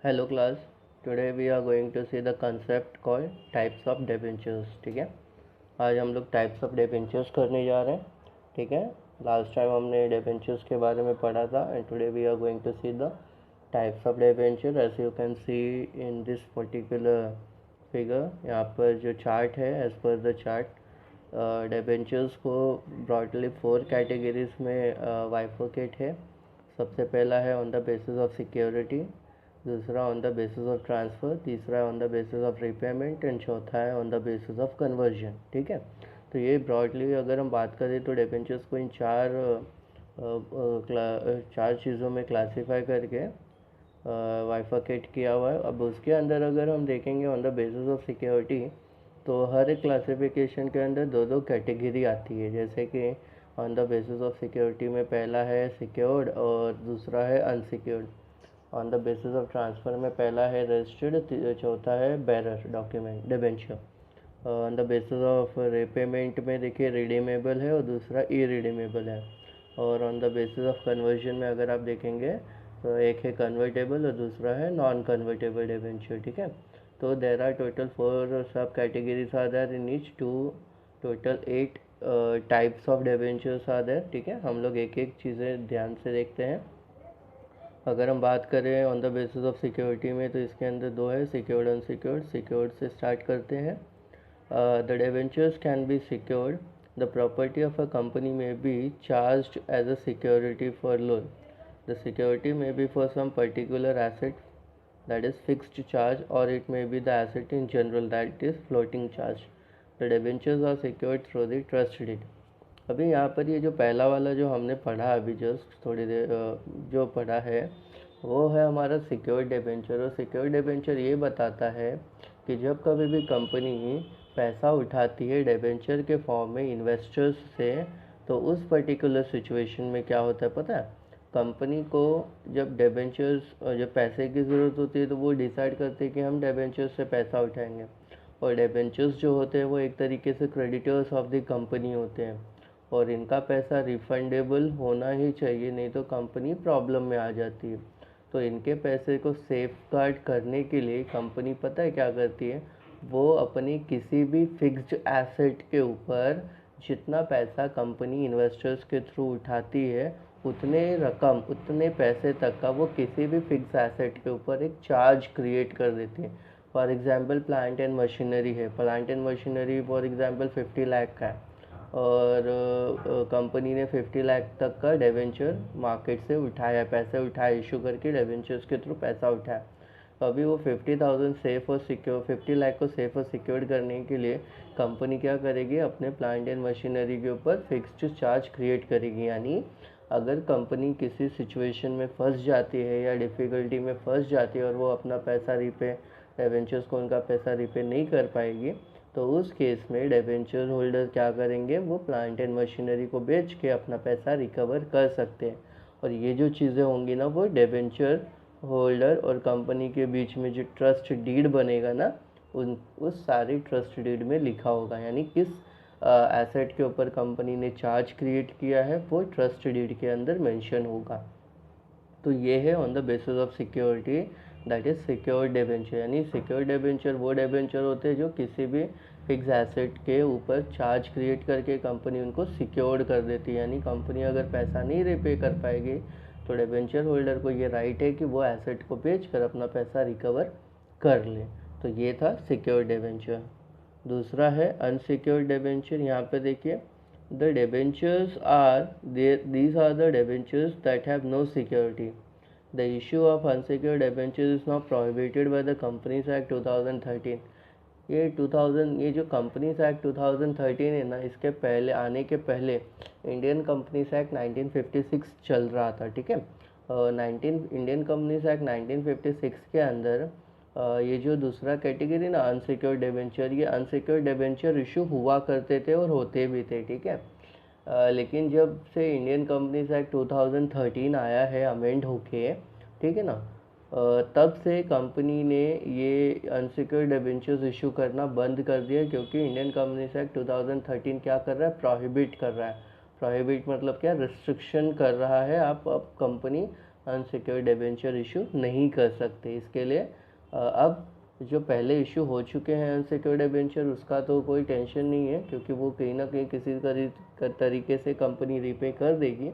Hello class, today we are going to see the concept called types of debentures. ठीक है, आज हम लोग टाइप्स ऑफ debentures करने जा रहे हैं. ठीक है, लास्ट टाइम हमने debentures के बारे में पढ़ा था and today we are going to see the types of debenture. As you can see in this particular figure, यहाँ पर जो चार्ट है as per the chart debentures को ब्रॉडली 4 कैटेगरीज में बाइफरकेट है. सबसे पहला है on the basis of security, दूसरा on the basis of transfer, तीसरा on the basis of repayment and चौथा है on the basis of conversion. ठीक है, तो ये ब्रॉडली अगर हम बात करें तो डिबेंचर्स को इन चार चीज़ों में क्लासीफाई करके वाइफरकेट किया हुआ है. अब उसके अंदर अगर हम देखेंगे on the basis of security, तो हर एक क्लासिफिकेशन के अंदर दो दो कैटेगरी आती है. जैसे कि on the basis of security में पहला है सिक्योर्ड और दूसरा है unsecured. On the basis of transfer में पहला है रजिस्टर्ड, चौथा है bearer document debenture. On the basis of repayment में देखिए रिडीमेबल है और दूसरा इरिडीमेबल है. और on the basis of conversion में अगर आप देखेंगे तो एक है कन्वर्टेबल और दूसरा है नॉन कन्वर्टेबल डिबेंचर. ठीक है, तो there are total 4 sub categories are there in each, total 8 types of debentures are there. ठीक है, हम लोग एक एक चीज़ें ध्यान से देखते हैं. अगर हम बात करें on the basis of security में, तो इसके अंदर दो है, सिक्योर्ड अनसिक्योर्ड. सिक्योर्ड से स्टार्ट करते हैं. The debentures can be secured. The property of a company may be charged as a security for loan. The security may be for some particular asset, that is fixed charge, or it may be the asset in general, that is floating charge. The debentures are secured through the trust deed. अभी यहाँ पर ये जो पहला वाला जो हमने पढ़ा अभी जस्ट थोड़ी देर जो पढ़ा है वो है हमारा सिक्योर्ड डिबेंचर. और सिक्योर्ड डिबेंचर ये बताता है कि जब कभी भी कंपनी पैसा उठाती है डिबेंचर के फॉर्म में इन्वेस्टर्स से, तो उस पर्टिकुलर सिचुएशन में क्या होता है पता है, कंपनी को जब डिबेंचर्स जब पैसे की ज़रूरत होती है तो वो डिसाइड करते हैं कि हम डिबेंचर्स से पैसा उठाएंगे. और डिबेंचर्स जो होते हैं वो एक तरीके से क्रेडिटर्स ऑफ द कंपनी होते हैं और इनका पैसा रिफंडेबल होना ही चाहिए, नहीं तो कंपनी प्रॉब्लम में आ जाती है. तो इनके पैसे को सेफ गार्ड करने के लिए कंपनी पता है क्या करती है, वो अपनी किसी भी फिक्स्ड एसेट के ऊपर जितना पैसा कंपनी इन्वेस्टर्स के थ्रू उठाती है उतने रकम उतने पैसे तक का वो किसी भी फिक्स एसेट के ऊपर एक चार्ज क्रिएट कर देती है. For example plant and machinery है, plant and machinery for example 50 lakh का है और कंपनी ने 50 लाख तक का डिबेंचर मार्केट से उठाया, पैसे उठाए, इशू करके डिबेंचर्स के थ्रू पैसा उठाया. तो अभी वो 50,000 सेफ और सिक्योर 50 लाख को सेफ और सिक्योर करने के लिए कंपनी क्या करेगी, अपने प्लांट एंड मशीनरी के ऊपर फिक्स्ड चार्ज क्रिएट करेगी. यानी अगर कंपनी किसी सिचुएशन में फंस जाती है या डिफ़िकल्टी में फंस जाती है और वो अपना पैसा रिपे डिबेंचर्स को उनका पैसा रिपे नहीं कर पाएगी, तो उस केस में डिबेंचर होल्डर क्या करेंगे, वो प्लांट एंड मशीनरी को बेच के अपना पैसा रिकवर कर सकते हैं. और ये जो चीज़ें होंगी ना, वो डिबेंचर होल्डर और कंपनी के बीच में जो ट्रस्ट डीड बनेगा ना, उस सारी ट्रस्ट डीड में लिखा होगा. यानी किस एसेट के ऊपर कंपनी ने चार्ज क्रिएट किया है वो ट्रस्ट डीड के अंदर मेंशन होगा. तो ये है on the basis of security, that is secured debenture. यानी सिक्योर्ड डिबेंचर वो डिबेंचर होते हैं जो किसी भी फिक्स एसेट के ऊपर चार्ज क्रिएट करके कंपनी उनको सिक्योर्ड कर देती है. यानी कंपनी अगर पैसा नहीं रिपे कर पाएगी तो डिबेंचर होल्डर को ये राइट है कि वो एसेट को बेच कर अपना पैसा रिकवर कर ले. तो ये था सिक्योर्ड डिबेंचर. दूसरा है अनसिक्योर्ड डिबेंचर. यहाँ पे देखिए, the debentures are these are the debentures that have no security. The issue of unsecured debentures is not prohibited by the companies act 2013. ये जो कंपनीज एक्ट 2013 है ना, इसके पहले आने के पहले इंडियन कंपनीज एक्ट 1956 चल रहा था. ठीक है, इंडियन कंपनीज एक्ट 1956 के अंदर ये जो दूसरा कैटेगरी ना अनसिक्योर्ड डिबेंचर, ये अनसिक्योर्ड डिबेंचर इशू हुआ करते थे और होते भी थे. ठीक है, लेकिन जब से इंडियन कंपनीज एक्ट 2013 आया है अमेंड होके, ठीक है ना, तब से कंपनी ने ये अनसिक्योर्ड डिबेंचर्स इशू करना बंद कर दिया, क्योंकि इंडियन कंपनीज एक्ट 2013 क्या कर रहा है, प्रोहिबिट कर रहा है. प्रोहिबिट मतलब क्या, रिस्ट्रिक्शन कर रहा है. आप अब कंपनी अनसिक्योर्ड डिबेंचर इशू नहीं कर सकते। इसके लिए अब जो पहले इशू हो चुके हैं अनसिक्योर्ड डिबेंचर, उसका तो कोई टेंशन नहीं है, क्योंकि वो कहीं ना कहीं किसी तरीके से कंपनी रीपे कर देगी।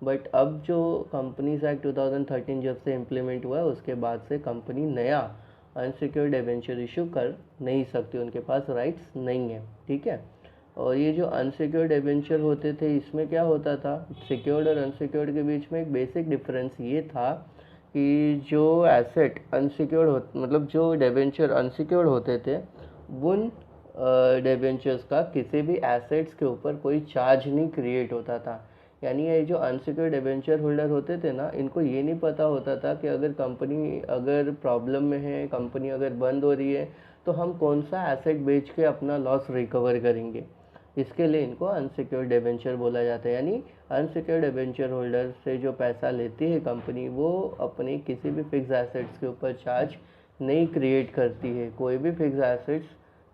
बट अब जो कंपनीज एक्ट 2013 जब से इम्प्लीमेंट हुआ है, उसके बाद से कंपनी नया अनसिक्योर्ड डिबेंचर इशू कर नहीं सकती, उनके पास राइट्स नहीं है। ठीक है। और ये जो अनसिक्योर्ड डिबेंचर होते थे, इसमें क्या होता था, सिक्योर्ड और अनसिक्योर्ड के बीच में एक बेसिक डिफरेंस ये था कि जो एसेट अनसिक्योर्ड मतलब जो डिबेंचर अनसिक्योर्ड होते थे, उन डिबेंचर्स का किसी भी एसेट्स के ऊपर कोई चार्ज नहीं क्रिएट होता था। यानी ये जो अनसिक्योर्ड डिबेंचर होल्डर होते थे ना, इनको ये नहीं पता होता था कि अगर कंपनी अगर प्रॉब्लम में है, कंपनी अगर बंद हो रही है, तो हम कौन सा एसेट बेच के अपना लॉस रिकवर करेंगे। इसके लिए इनको अनसिक्योर्ड डिबेंचर बोला जाता है। यानी अनसिक्योर्ड डिबेंचर होल्डर से जो पैसा लेती है कंपनी, वो अपने किसी भी फिक्स एसेट्स के ऊपर चार्ज नहीं क्रिएट करती है। कोई भी फिक्स एसेट्स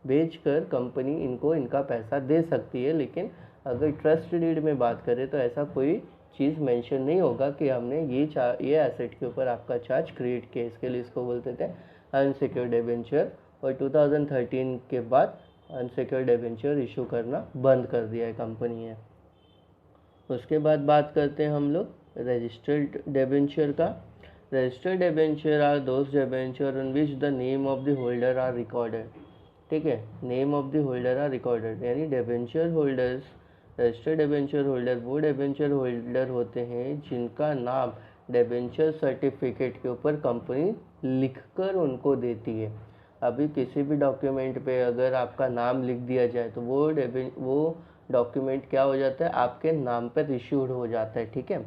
बेचकर कंपनी इनको इनका पैसा दे सकती है, लेकिन अगर ट्रस्ट डीड में बात करें तो ऐसा कोई चीज़ मेंशन नहीं होगा कि हमने ये एसेट के ऊपर आपका चार्ज क्रिएट किया। इसके लिए इसको बोलते थे अनसिक्योर्ड डिबेंचर। और 2013 के बाद अनसिक्योर्ड डिबेंचर इशू करना बंद कर दिया है कंपनी ने। उसके बाद बात करते हैं हम लोग रजिस्टर्ड डिबेंचर का। Registered debenture are those debenture on which the name of the holder are recorded. ठीक है, name of the holder are recorded, यानी debenture holders, registered debenture holder वो डिबेंचर होल्डर होते हैं जिनका नाम डिबेंचर सर्टिफिकेट के ऊपर कंपनी लिखकर उनको देती है। अभी किसी भी डॉक्यूमेंट पे अगर आपका नाम लिख दिया जाए तो वो डॉक्यूमेंट क्या हो जाता है, आपके नाम पर इश्यूड हो जाता है। ठीक है।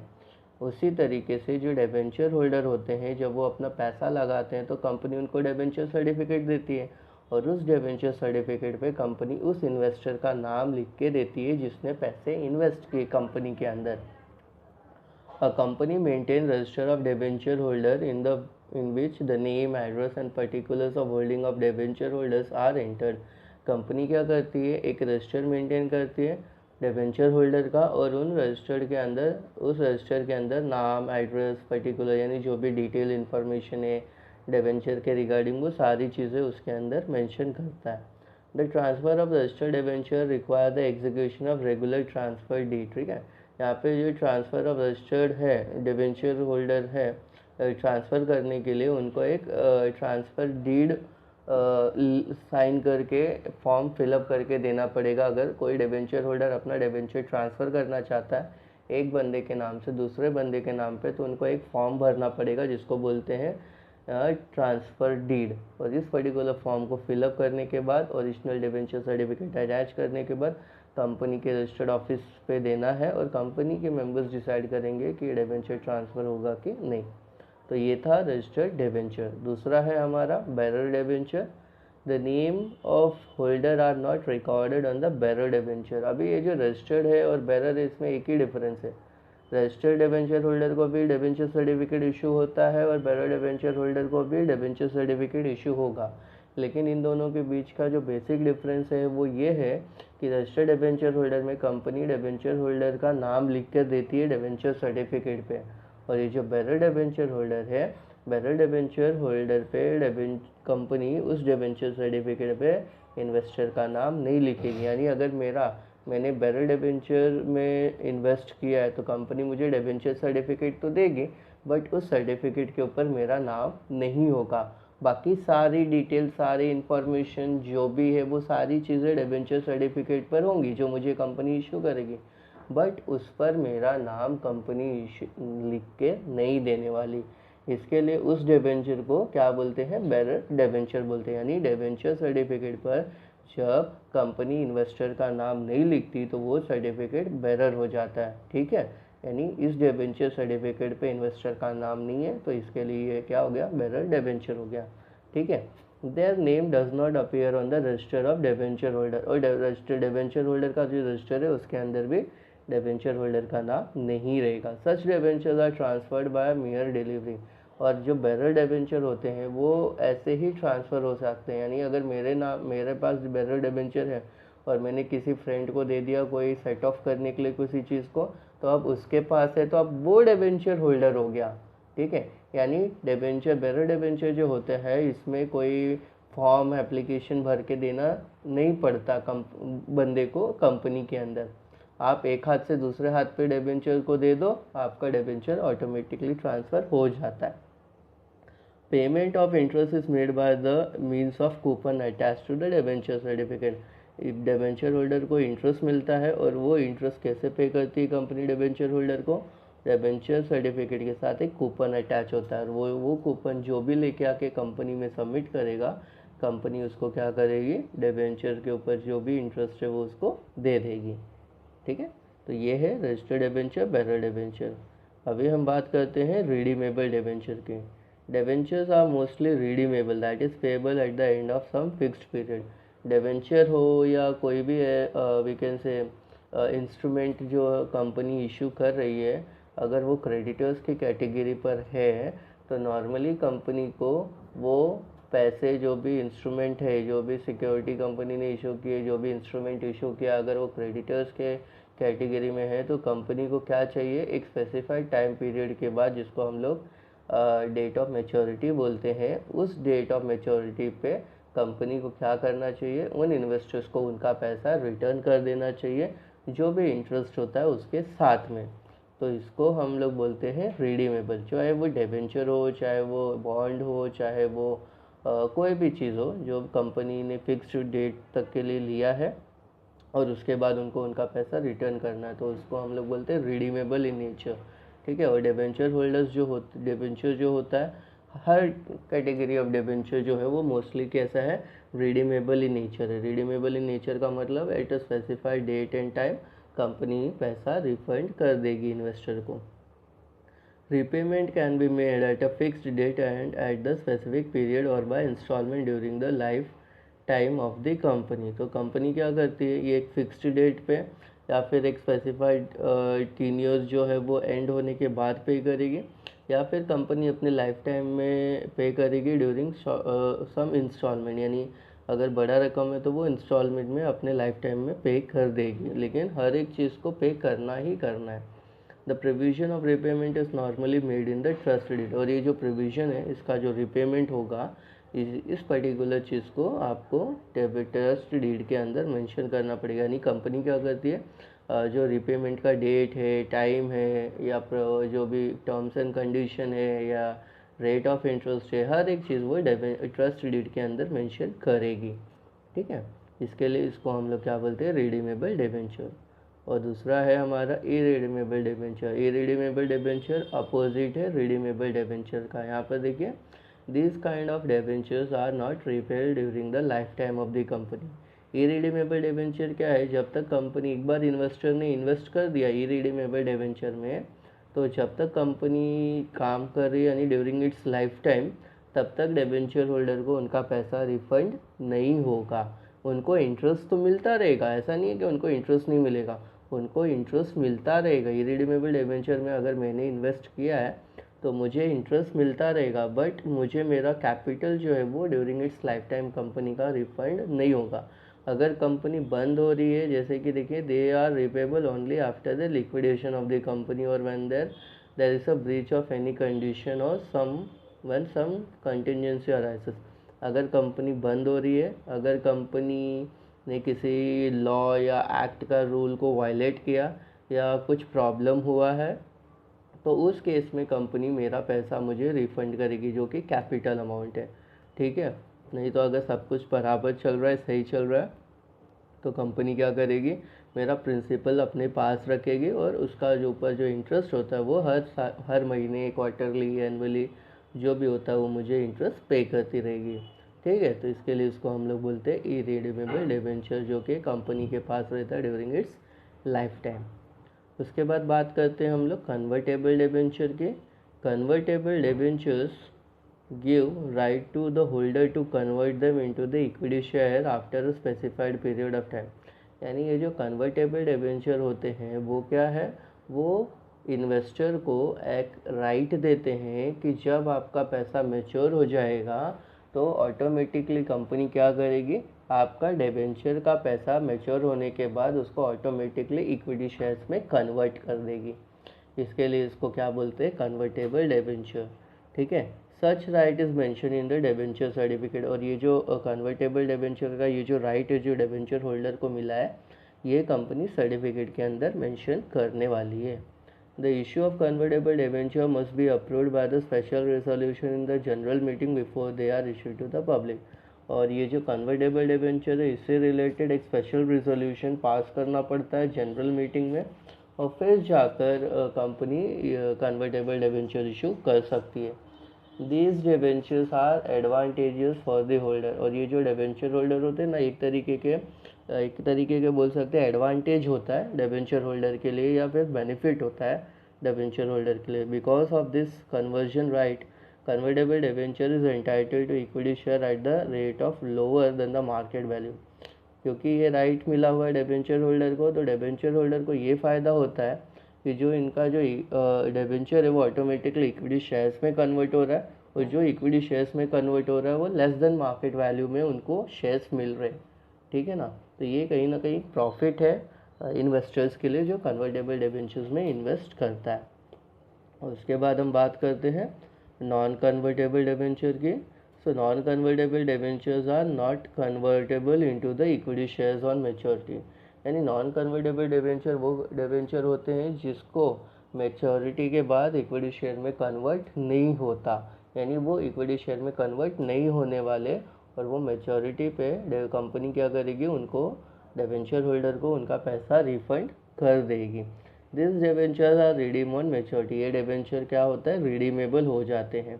उसी तरीके से जो डिबेंचर होल्डर होते हैं, जब वो अपना पैसा लगाते हैं तो कंपनी उनको डिबेंचर सर्टिफिकेट देती है, और उस डिबेंचर सर्टिफिकेट पे कंपनी उस इन्वेस्टर का नाम लिख के देती है जिसने पैसे इन्वेस्ट किए कंपनी के अंदर। A company maintains register of debenture holder in which the name, address and particulars of holding of debenture holders are entered। Company क्या करती है, एक रजिस्टर मेंटेन करती है डिबेंचर होल्डर का, और उन रजिस्टर के अंदर, उस रजिस्टर के अंदर नाम, एड्रेस, पर्टिकुलर यानी जो भी डिटेल इन्फॉर्मेशन है डिबेंचर के रिगार्डिंग, वो सारी चीज़ें उसके अंदर मेंशन करता है। The transfer of registered debenture require the execution of regular transfer deed. ठीक है, यहाँ पे जो ट्रांसफ़र ऑफ रजिस्टर्ड है डिबेंचर होल्डर है, ट्रांसफ़र करने के लिए उनको एक ट्रांसफ़र डीड साइन करके फॉर्म फिलअप करके देना पड़ेगा। अगर कोई डिबेंचर होल्डर अपना डिबेंचर ट्रांसफ़र करना चाहता है एक बंदे के नाम से दूसरे बंदे के नाम पे, तो उनको एक फॉर्म भरना पड़ेगा जिसको बोलते हैं ट्रांसफ़र डीड। और इस पर्टिकुलर फॉर्म को फिलअप करने के बाद, ओरिजिनल डिबेंचर सर्टिफिकेट अटैच करने के बाद कंपनी के रजिस्टर्ड ऑफिस पे देना है, और कंपनी के मेंबर्स डिसाइड करेंगे कि डिबेंचर ट्रांसफ़र होगा कि नहीं। तो ये था रजिस्टर्ड डिबेंचर। दूसरा है हमारा bearer debenture. The name of holder are not recorded on the bearer debenture. अभी ये जो रजिस्टर्ड है और बेरर है, इसमें एक ही डिफरेंस है। रजिस्टर्ड डिबेंचर होल्डर को भी डिबेंचर सर्टिफिकेट इशू होता है, और बेरर डिबेंचर होल्डर को भी डिबेंचर सर्टिफिकेट इशू होगा। लेकिन इन दोनों के बीच का जो बेसिक डिफरेंस है वो ये है कि रजिस्टर्ड डिबेंचर होल्डर में कंपनी डिबेंचर होल्डर का नाम लिख कर देती है डिबेंचर सर्टिफिकेट पे, और ये जो बेरर डिबेंचर होल्डर है, बेरर डिबेंचर होल्डर पे कंपनी उस डिबेंचर सर्टिफिकेट पे इन्वेस्टर का नाम नहीं लिखेगी। यानी अगर मैंने बेरर डिबेंचर में इन्वेस्ट किया है तो कंपनी मुझे डिबेंचर सर्टिफिकेट तो देगी, बट उस सर्टिफिकेट के ऊपर मेरा नाम नहीं होगा। बाकी सारी डिटेल, सारी इन्फॉर्मेशन जो भी है, वो सारी चीज़ें डिबेंचर सर्टिफिकेट पर होंगी जो मुझे कंपनी इशू करेगी, बट उस पर मेरा नाम कंपनी लिख के नहीं देने वाली। इसके लिए उस डिबेंचर को क्या बोलते हैं, बेरर डिबेंचर बोलते हैं। यानी डिबेंचर सर्टिफिकेट पर जब कंपनी इन्वेस्टर का नाम नहीं लिखती तो वो सर्टिफिकेट बेरर हो जाता है। ठीक है, यानी इस डिबेंचर सर्टिफिकेट पे इन्वेस्टर का नाम नहीं है, तो इसके लिए ये क्या हो गया, बेरर डिबेंचर हो गया। ठीक है। Their name does not appear on the register of debenture holder. और रजिस्टर डिबेंचर होल्डर का जो रजिस्टर है उसके अंदर भी डिबेंचर होल्डर का नाम नहीं रहेगा। Such debenture are transferred by mere delivery. और जो बेरर डिबेंचर होते हैं वो ऐसे ही ट्रांसफ़र हो सकते हैं। यानी अगर मेरे पास बेरर डिबेंचर है और मैंने किसी फ्रेंड को दे दिया कोई सेट ऑफ करने के लिए किसी चीज़ को, तो अब उसके पास है तो अब वो डिबेंचर होल्डर हो गया। ठीक है। यानी डिबेंचर, बेरर डिबेंचर जो होते हैं इसमें कोई फॉर्म एप्लीकेशन भर के देना नहीं पड़ता बंदे को कंपनी के अंदर। आप एक हाथ से दूसरे हाथ पे डिबेंचर को दे दो, आपका डिबेंचर ऑटोमेटिकली ट्रांसफ़र हो जाता है। Payment of interest is made by the means of coupon attach to the debenture certificate. Debenture holder को इंटरेस्ट मिलता है और वो इंटरेस्ट कैसे पे करती है कंपनी डिबेंचर होल्डर को, डिबेंचर सर्टिफिकेट के साथ एक कूपन अटैच होता है। और वो कूपन जो भी लेके आके कंपनी में सबमिट करेगा, कंपनी उसको क्या करेगी, डिबेंचर के ऊपर जो भी इंटरेस्ट है वो उसको दे देगी। ठीक है, तो ये है रजिस्टर्ड डिबेंचर, बेरर डिबेंचर। अभी हम बात करते हैं रिडीमेबल डिबेंचर की। Debentures are mostly redeemable, that is payable at the end of some fixed period. Debenture हो या कोई भी वी कैन से इंस्ट्रूमेंट जो कंपनी इशू कर रही है, अगर वो क्रेडिटर्स की कैटेगरी पर है तो नॉर्मली कंपनी को वो पैसे, जो भी इंस्ट्रूमेंट है, जो भी सिक्योरिटी कंपनी ने इशू किए, जो भी इंस्ट्रूमेंट इशू किया, अगर वो क्रेडिटर्स के कैटेगरी में है तो कंपनी को क्या चाहिए, एक स्पेसिफाइड टाइम पीरियड के बाद, जिसको हम लोग डेट ऑफ मैच्योरिटी बोलते हैं, उस डेट ऑफ मैच्योरिटी पे कंपनी को क्या करना चाहिए, उन इन्वेस्टर्स को उनका पैसा रिटर्न कर देना चाहिए, जो भी इंटरेस्ट होता है उसके साथ में। तो इसको हम लोग बोलते हैं रिडीमेबल। चाहे वो डिबेंचर हो, चाहे वो बॉन्ड हो, चाहे वो कोई भी चीज़ हो जो कंपनी ने फिक्स्ड डेट तक के लिए लिया है और उसके बाद उनको उनका पैसा रिटर्न करना है, तो उसको हम लोग बोलते हैं रिडीमेबल इन नेचर। ठीक है। और डिबेंचर होल्डर्स डिबेंचर जो होता है, हर कैटेगरी ऑफ डिबेंचर जो है वो मोस्टली कैसा है, रिडीमेबल इन नेचर है। रिडीमेबल इन नेचर का मतलब at a specified date and time company पैसा रिफंड कर देगी इन्वेस्टर को। Repayment can be made at a fixed date and at the specific period or by installment during the lifetime of the company। तो company क्या करती है, ये एक फिक्स्ड डेट पे या फिर एक स्पेसिफाइड टीनियर्स जो है वो एंड होने के बाद पे करेगी, या फिर कंपनी अपने लाइफ टाइम में पे करेगी ड्यूरिंग सम इंस्टॉलमेंट। यानी अगर बड़ा रकम है तो वो इंस्टॉलमेंट में अपने लाइफ टाइम में पे कर देगी, लेकिन हर एक चीज़ को पे करना ही करना है। The provision of repayment is normally made in the trust deed. और ये जो प्रोविजन है, इसका जो रिपेमेंट होगा, इस पर्टिकुलर चीज़ को आपको ट्रस्ट डीड के अंदर मेंशन करना पड़ेगा। यानी कंपनी क्या करती है, जो रिपेमेंट का डेट है, टाइम है, या जो भी टर्म्स एंड कंडीशन है, या रेट ऑफ इंटरेस्ट है, हर एक चीज़ वो ट्रस्ट डीड के अंदर मेंशन करेगी। ठीक है, इसके लिए इसको हम लोग क्या बोलते हैं, रिडीमेबल डिबेंचर। और दूसरा है हमारा irredeemable debenture. Irredeemable debenture opposite है रिडीमेबल डिबेंचर का। यहाँ पर देखिए, this kind of debentures are not repaid during the life time of the company. Irredeemable debenture क्या है, जब तक कंपनी, एक बार इन्वेस्टर ने इन्वेस्ट कर दिया इरिडीमेबल डिबेंचर में, तो जब तक कंपनी काम कर रही है, यानी ड्यूरिंग इट्स लाइफ टाइम, तब तक डिबेंचर होल्डर को उनका पैसा रिफंड नहीं होगा। उनको इंटरेस्ट तो मिलता रहेगा, ऐसा नहीं है कि उनको इंटरेस्ट नहीं मिलेगा, उनको इंटरेस्ट मिलता रहेगा। इरिडीमेबल डिबेंचर में अगर मैंने इन्वेस्ट किया है तो मुझे इंटरेस्ट मिलता रहेगा, बट मुझे मेरा कैपिटल जो है वो during its life time company का रिफंड नहीं होगा। अगर कंपनी बंद हो रही है, जैसे कि देखिए, they are repayable only after the liquidation of the company और when there is a breach of any condition और व्हेन सम कंटिजेंसी अराइजेस। अगर कंपनी बंद हो रही है, अगर कंपनी ने किसी लॉ या एक्ट का रूल को वायलेट किया या कुछ प्रॉब्लम हुआ है, तो उस केस में कंपनी मेरा पैसा मुझे रिफ़ंड करेगी, जो कि कैपिटल अमाउंट है। ठीक है। नहीं तो अगर सब कुछ बराबर चल रहा है, सही चल रहा है, तो कंपनी क्या करेगी, मेरा प्रिंसिपल अपने पास रखेगी और उसका जो ऊपर जो इंटरेस्ट होता है वो हर महीने, क्वार्टरली, एनुअली जो भी होता है वो मुझे इंटरेस्ट पे करती रहेगी। ठीक है। तो इसके लिए इसको हम लोग बोलते हैं इरिडीमेबल डिबेंचर, जो कि कंपनी के पास रहता है ड्यूरिंग इट्स लाइफ टाइम। उसके बाद बात करते हैं हम लोग कन्वर्टेबल डिबेंचर की। Convertible debentures give right to the holder to convert them into the equity share after a specified period of time. यानी ये जो कन्वर्टेबल डिबेंचर होते हैं वो क्या है, वो इन्वेस्टर को एक राइट देते हैं कि जब आपका पैसा मैच्योर हो जाएगा तो ऑटोमेटिकली कंपनी क्या करेगी, आपका डिबेंचर का पैसा मैच्योर होने के बाद उसको ऑटोमेटिकली इक्विटी शेयर्स में कन्वर्ट कर देगी। इसके लिए इसको क्या बोलते हैं, कन्वर्टेबल डिबेंचर। ठीक है, सच right is mention in the debenture certificate. और ये जो कन्वर्टेबल डिबेंचर का ये जो राइट है जो डिबेंचर होल्डर को मिला है, ये कंपनी सर्टिफिकेट के अंदर मेंशन करने वाली है। The issue of convertible debenture must be approved by the special resolution in the general meeting before they are issued to the public. और ये जो कन्वर्टेबल डिबेंचर है इससे रिलेटेड एक स्पेशल रेजोल्यूशन पास करना पड़ता है जनरल मीटिंग में, और फिर जाकर कंपनी कन्वर्टेबल डिबेंचर इशू कर सकती है। These debentures are advantages for the holder. और ये जो डिबेंचर होल्डर होते हैं ना, एक तरीके के बोल सकते हैं एडवांटेज होता है डिबेंचर होल्डर के लिए, या फिर बेनिफिट होता है डिबेंचर होल्डर के लिए। Because of this conversion right, convertible debenture is entitled to equity share at the rate of lower than the market value. क्योंकि ये राइट मिला हुआ है डिबेंचर होल्डर को, तो डिबेंचर होल्डर को ये फ़ायदा होता है कि जो इनका जो डिबेंचर है वो ऑटोमेटिकली इक्विटी शेयर्स में कन्वर्ट हो रहा है, और जो इक्विटी शेयर्स में कन्वर्ट हो रहा है वो लेस देन मार्केट वैल्यू में उनको शेयर्स मिल रहे हैं। ठीक है ना, तो ये कहीं ना कहीं प्रॉफिट है इन्वेस्टर्स के लिए जो कन्वर्टेबल डिबेंचर्स में इन्वेस्ट करता है। और उसके बाद हम बात करते हैं नॉन कन्वर्टेबल डिबेंचर की। So non convertible debentures are not convertible into the equity shares on maturity. यानी नॉन कन्वर्टेबल डिबेंचर वो डिबेंचर होते हैं जिसको मैच्योरिटी के बाद इक्विटी शेयर में कन्वर्ट नहीं होता, यानी वो इक्विटी शेयर में कन्वर्ट नहीं होने वाले, और वो मैच्योरिटी पे कंपनी क्या करेगी, उनको डिबेंचर होल्डर को उनका पैसा रिफंड कर देगी। This debenture are redeem on maturity. ये डिबेंचर क्या होता है, रिडीमेबल हो जाते हैं।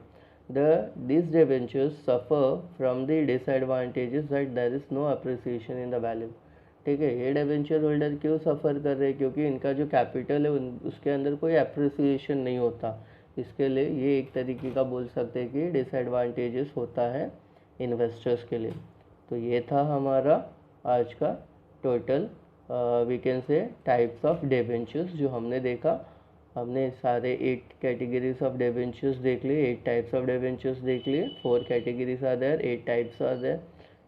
This debentures suffer from the disadvantages that there is no appreciation in the value. ठीक है, ये डिबेंचर होल्डर क्यों सफ़र कर रहे हैं, क्योंकि इनका जो कैपिटल है उसके अंदर कोई अप्रिसिएशन नहीं होता। इसके लिए ये एक तरीके का बोल सकते हैं कि डिसएडवांटेजेस होता है इन्वेस्टर्स के लिए। तो ये था हमारा आज का total we can say types of debentures जो हमने देखा। हमने सारे 8 कैटेगरीज ऑफ डिबेंचर्स देख लिए, 8 टाइप्स ऑफ डिबेंचर्स देख लिए, 4 categories are there, 8 types are there.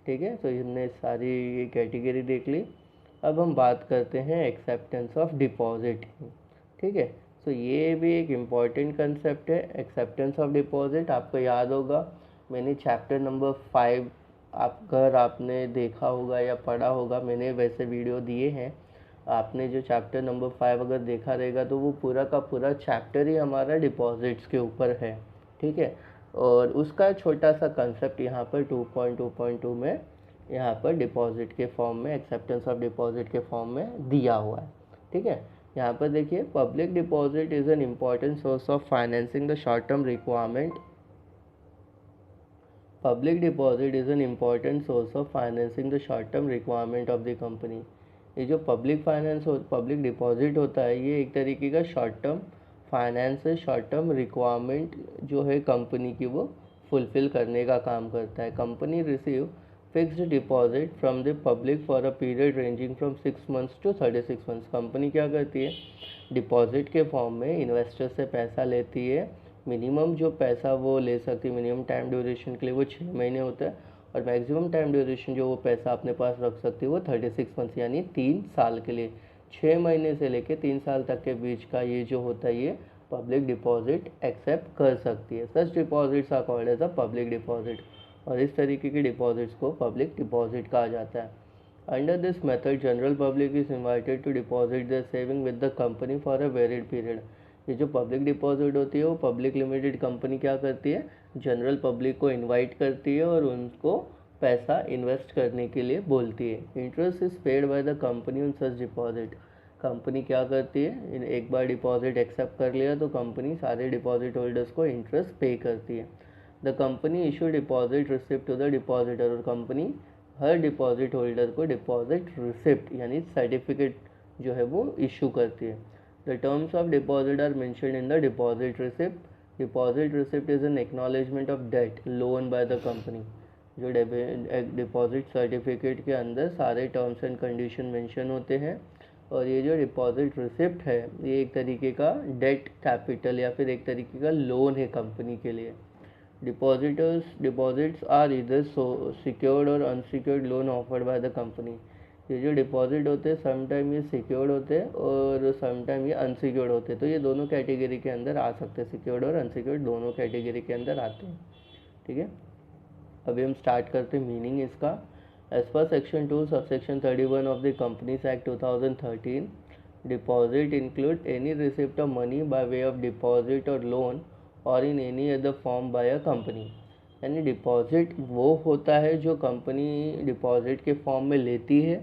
ठीक है, तो हमने सारी ये कैटेगरी देख ली। अब हम बात करते हैं एक्सेप्टेंस ऑफ डिपॉजिट। ठीक है, तो ये भी एक इम्पॉर्टेंट कंसेप्ट है, एक्सेप्टेंस ऑफ डिपॉजिट। आपको याद होगा मैंने चैप्टर नंबर 5 अगर आपने देखा होगा या पढ़ा होगा, मैंने वैसे वीडियो दिए हैं। आपने जो चैप्टर नंबर 5 अगर देखा रहेगा तो वो पूरा का पूरा चैप्टर ही हमारा डिपॉजिट्स के ऊपर है। ठीक है, और उसका छोटा सा कंसेप्ट यहाँ पर 2.2.2 में यहाँ पर डिपॉजिट के फॉर्म में, एक्सेप्टेंस ऑफ डिपॉजिट के फॉर्म में दिया हुआ है। ठीक है, यहाँ पर देखिए, public deposit is an important source of financing the short term requirement. Public deposit is an important source of financing the short-term requirement of the company। ये जो पब्लिक फाइनेंस हो, पब्लिक डिपॉजिट होता है, ये एक तरीके का शॉर्ट टर्म फाइनेंस है, शॉर्ट टर्म रिक्वायरमेंट जो है कंपनी की वो फुलफ़िल करने का काम करता है। Company receive fixed deposit from the public for a period ranging from 6 months to 36 months. Company क्या करती है, डिपॉजिट के फॉर्म में इन्वेस्टर से पैसा लेती है। मिनिमम जो पैसा वो ले सकती है, मिनिमम टाइम ड्यूरेशन के लिए वो 6 महीने होता है, और मैक्सिमम टाइम ड्यूरेशन जो वो पैसा अपने पास रख सकती है वो 36 मंथ्स यानी 3 साल के लिए। 6 महीने से लेकर 3 साल तक के बीच का ये जो होता है ये पब्लिक डिपॉजिट एक्सेप्ट कर सकती है। Such deposits are called as a public deposit, और इस तरीके के डिपॉजिट्स को पब्लिक डिपॉजिट कहा जाता है। Under this method general public is invited to deposit their saving with the company for a varied period. ये जो पब्लिक डिपॉजिट होती है वो पब्लिक लिमिटेड कंपनी क्या करती है, जनरल पब्लिक को इनवाइट करती है और उनको पैसा इन्वेस्ट करने के लिए बोलती है। Interest is paid by the company on such deposit. Company क्या करती है, एक बार डिपॉजिट एक्सेप्ट कर लिया तो कंपनी सारे डिपॉजिट होल्डर्स को इंटरेस्ट पे करती है। The company issue deposit receipt to the depositor. और कंपनी हर डिपॉजिट होल्डर को डिपॉजिट रिसिप्ट यानी सर्टिफिकेट जो है वो इशू करती है। The terms of deposit are mentioned in the deposit receipt. Deposit receipt is an acknowledgement of debt loan by the company। जो डिपॉजिट सर्टिफिकेट के अंदर सारे टर्म्स एंड कंडीशन मेंशन होते हैं, और ये जो डिपॉजिट रिसिप्ट है ये एक तरीके का डेट कैपिटल या फिर एक तरीके का लोन है कंपनी के लिए। डिपॉजिट्स आर इधर सिक्योर्ड और unsecured loan offered by the company. ये जो डिपॉजिट होते हैं समटाइम ये सिक्योर्ड होते हैं और समटाइम ये अनसिक्योर्ड होते हैं, तो ये दोनों कैटेगरी के अंदर आ सकते हैं, सिक्योर्ड और अनसिक्योर्ड दोनों कैटेगरी के अंदर आते हैं। ठीक है, अभी हम स्टार्ट करते हैं मीनिंग इसका। As per section 2 subsection 31 of the companies act 2013, deposit include any receipt of money by way of deposit और लोन और in any other form by a company. यानी डिपॉजिट वो होता है जो कंपनी डिपॉजिट के फॉर्म में लेती है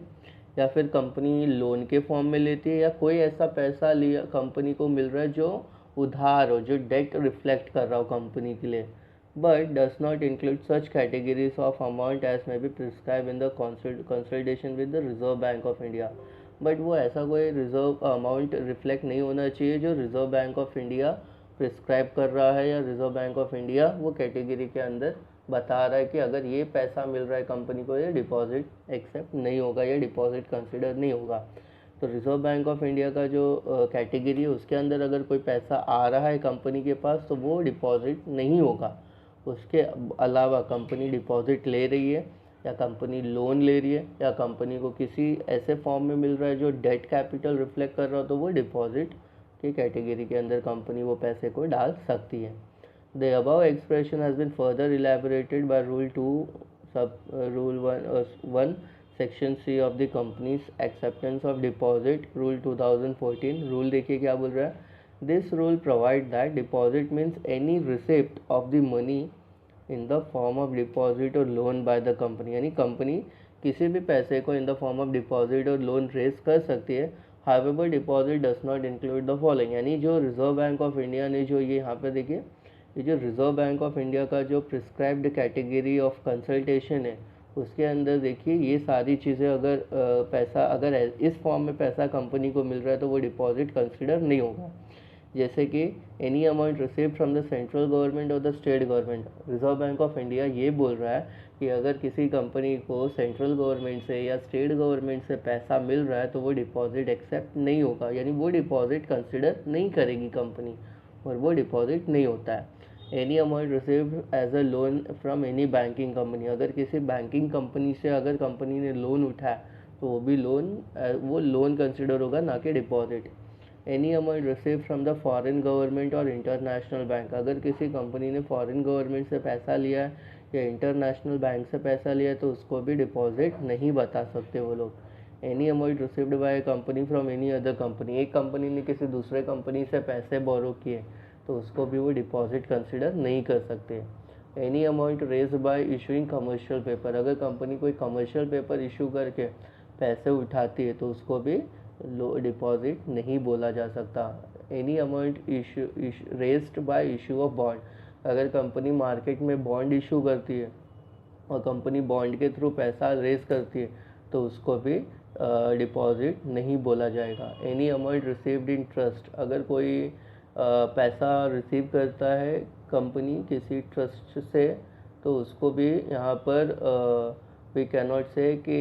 या फिर कंपनी लोन के फॉर्म में लेती है, या कोई ऐसा पैसा लिया कंपनी को मिल रहा है जो उधार हो, जो डेट रिफ्लेक्ट कर रहा हो कंपनी के लिए, but does not include such categories of amount as may be prescribed in the consultation with the Reserve Bank of India। But वो ऐसा कोई रिजर्व अमाउंट रिफ्लेक्ट नहीं होना चाहिए जो reserve bank of India prescribe कर रहा है, या रिजर्व बैंक ऑफ इंडिया वो कैटेगरी के अंदर बता रहा है कि अगर ये पैसा मिल रहा है कंपनी को, ये डिपॉजिट एक्सेप्ट नहीं होगा, या डिपॉजिट कंसिडर नहीं होगा। तो रिजर्व बैंक ऑफ इंडिया का जो कैटेगरी है उसके अंदर अगर कोई पैसा आ रहा है कंपनी के पास तो वो डिपॉजिट नहीं होगा। उसके अलावा कंपनी डिपॉजिट ले रही है या कंपनी लोन ले रही है या कंपनी को किसी ऐसे फॉर्म में मिल रहा है जो डेट कैपिटल रिफ्लेक्ट कर रहा हो, तो वो डिपॉजिट की कैटेगरी के अंदर कंपनी वो पैसे को डाल सकती है। The above expression has been further elaborated by rule 2 sub rule 1 section C of the companies acceptance of deposit rule 2014। Rule देखिए क्या बोल रहा है। This rule provide that deposit means any receipt of the money in the form of deposit और loan by the company. यानी company किसी भी पैसे को in the form of deposit और लोन रेज कर सकती है। However deposit does not include the following. यानी जो रिजर्व बैंक ऑफ इंडिया ने जो ये यहाँ पे देखिए, ये जो रिजर्व बैंक ऑफ इंडिया का जो प्रिस्क्राइब्ड कैटेगरी ऑफ कंसल्टेशन है उसके अंदर देखिए ये सारी चीज़ें, अगर पैसा अगर इस फॉर्म में पैसा कंपनी को मिल रहा है तो वो डिपॉजिट कंसिडर नहीं होगा। जैसे कि any amount receive from the central government और the state government. Reserve bank of India ये बोल रहा है कि अगर किसी कंपनी को सेंट्रल गवर्नमेंट से या स्टेट गवर्नमेंट से पैसा मिल रहा है तो वो डिपॉजिट एक्सेप्ट नहीं होगा, यानी वो डिपॉजिट कंसिडर नहीं करेगी कंपनी और वो डिपॉजिट नहीं होता है। Any amount received as a loan from any banking company. अगर किसी बैंकिंग कंपनी से अगर कंपनी ने लोन उठाया तो वो भी लोन कंसिडर होगा, ना कि deposit. Any amount receive from the foreign government और इंटरनेशनल बैंक। अगर किसी कंपनी ने फॉरेन गवर्नमेंट से पैसा लिया है या इंटरनेशनल बैंक से पैसा लिया है तो उसको भी डिपॉजिट नहीं बता सकते वो लोग। Any amount received by company from any other company. एक कंपनी ने किसी दूसरे कंपनी से पैसे बोरो किए तो उसको भी वो डिपॉजिट कंसिडर नहीं कर सकते। Any amount raise by issuing commercial paper. अगर कंपनी कोई कमर्शियल पेपर इशू करके पैसे उठाती है तो उसको भी डिपॉजिट नहीं बोला जा सकता। Any amount raised bye issue of bond. अगर कंपनी मार्केट में बॉन्ड इशू करती है और कंपनी बॉन्ड के थ्रू पैसा रेज करती है तो उसको भी डिपॉजिट नहीं बोला जाएगा। Any amount received in trust. अगर कोई पैसा रिसीव करता है कंपनी किसी ट्रस्ट से तो उसको भी यहाँ पर वी कैन नॉट से कि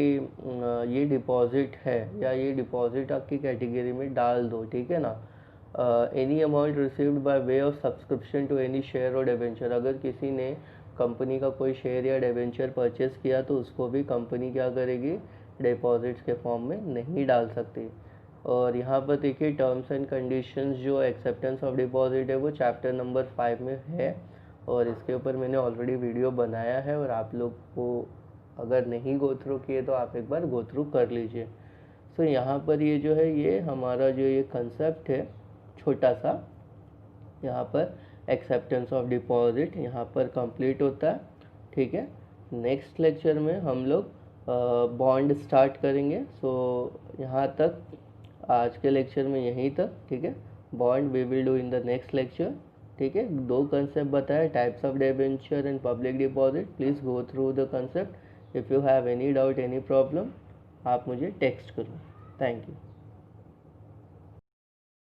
ये डिपॉजिट है या ये डिपॉजिट आपकी कैटेगरी में डाल दो, ठीक है ना। Any amount received by way of subscription to any share और डिबेंचर। अगर किसी ने कंपनी का कोई शेयर या डिबेंचर परचेस किया तो उसको भी कंपनी क्या करेगी, डिपॉजिट्स के फॉर्म में नहीं डाल सकती। और यहाँ पर देखिए टर्म्स एंड कंडीशंस जो एक्सेप्टेंस ऑफ डिपॉजिट है वो चैप्टर नंबर 5 में है और इसके ऊपर मैंने ऑलरेडी वीडियो बनाया है और आप लोग को अगर नहीं गो थ्रू किए तो आप एक बार गो थ्रू कर लीजिए। सो यहाँ पर ये जो है ये हमारा जो ये कंसेप्ट है छोटा सा, यहाँ पर एक्सेप्टेंस ऑफ डिपॉजिट यहाँ पर कंप्लीट होता है, ठीक है। नेक्स्ट लेक्चर में हम लोग बॉन्ड स्टार्ट करेंगे। सो यहाँ तक आज के लेक्चर में यहीं तक, ठीक है। Bond we will do in the next lecture, ठीक है। 2 कंसेप्ट बताया, types of debenture and public deposit. Please go through the concept. If you have any doubt any problem आप मुझे टेक्स्ट करो। Thank you.